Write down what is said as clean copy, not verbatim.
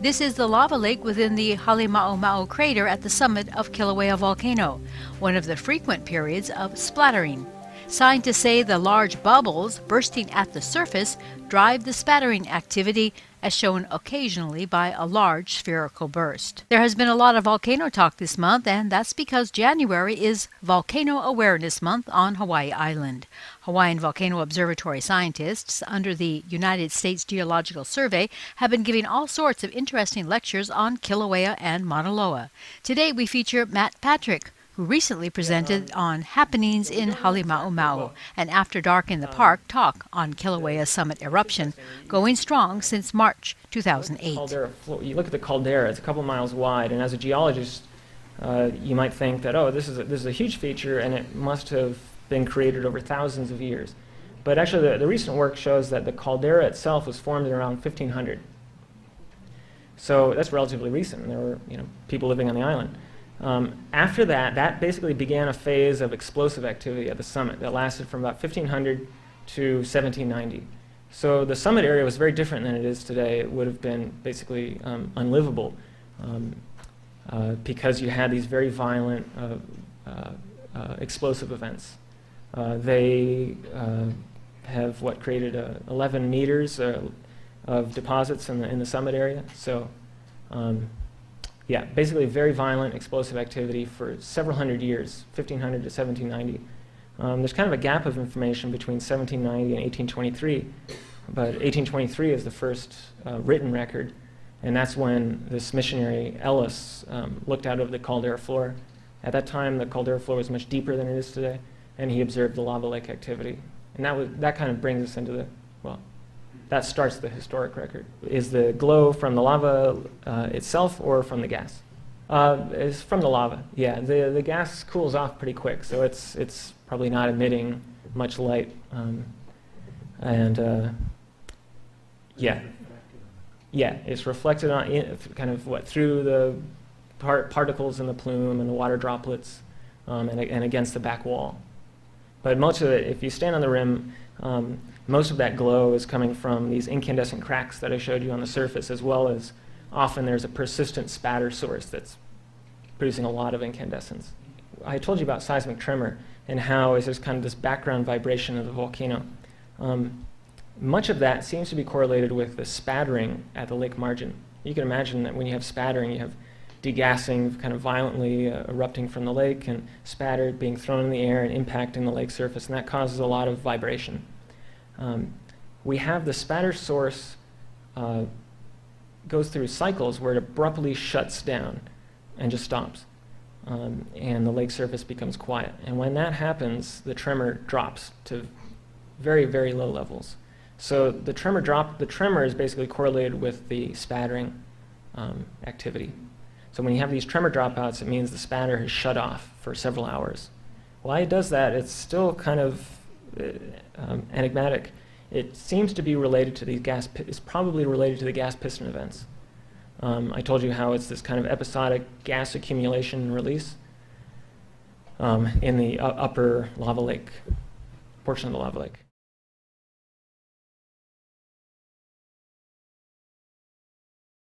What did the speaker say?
This is the lava lake within the Halemaumau crater at the summit of Kilauea volcano, one of the frequent periods of splattering. Scientists say the large bubbles bursting at the surface drive the spattering activity, as shown occasionally by a large spherical burst. There has been a lot of volcano talk this month, and that's because January is Volcano Awareness Month on Hawaii Island. Hawaiian Volcano Observatory scientists under the United States Geological Survey have been giving all sorts of interesting lectures on Kilauea and Mauna Loa. Today we feature Matt Patrick, who recently presented on happenings in Halemaumau, an After Dark in the Park talk on Kilauea summit eruption, going strong since March 2008. You look at the caldera, it's a couple miles wide, and as a geologist, you might think that, oh, this is a huge feature and it must have been created over thousands of years. But actually the recent work shows that the caldera itself was formed in around 1500. So that's relatively recent, and there were people living on the island. After that, that basically began a phase of explosive activity at the summit that lasted from about 1500 to 1790. So the summit area was very different than it is today. It would have been basically unlivable because you had these very violent explosive events. They have created 11 meters of deposits in the summit area. So. Yeah, basically very violent explosive activity for several hundred years, 1500 to 1790. There's kind of a gap of information between 1790 and 1823, but 1823 is the first written record, and that's when this missionary Ellis looked out over the caldera floor. At that time, the caldera floor was much deeper than it is today, and he observed the lava lake activity. And that kind of brings us into the, well, that starts the historic record. Is the glow from the lava itself or from the gas? It's from the lava, yeah. The gas cools off pretty quick, so it's probably not emitting much light. Yeah, it's reflected on through the particles in the plume and the water droplets and against the back wall. But most of it, if you stand on the rim, most of that glow is coming from these incandescent cracks that I showed you on the surface, as well as often there's a persistent spatter source that's producing a lot of incandescence. I told you about seismic tremor and how there's kind of this background vibration of the volcano. Much of that seems to be correlated with the spattering at the lake margin. You can imagine that when you have spattering, you have degassing kind of violently erupting from the lake and spatter being thrown in the air and impacting the lake surface, and that causes a lot of vibration. We have the spatter source goes through cycles where it abruptly shuts down and just stops, and the lake surface becomes quiet. And when that happens, the tremor drops to very, very low levels. So the tremor is basically correlated with the spattering activity. So when you have these tremor dropouts, it means the spatter has shut off for several hours. Why it does that, it's still kind of enigmatic. It seems to be related to these it's probably related to the gas piston events. I told you how it's this kind of episodic gas accumulation and release in the upper lava lake, portion of the lava lake.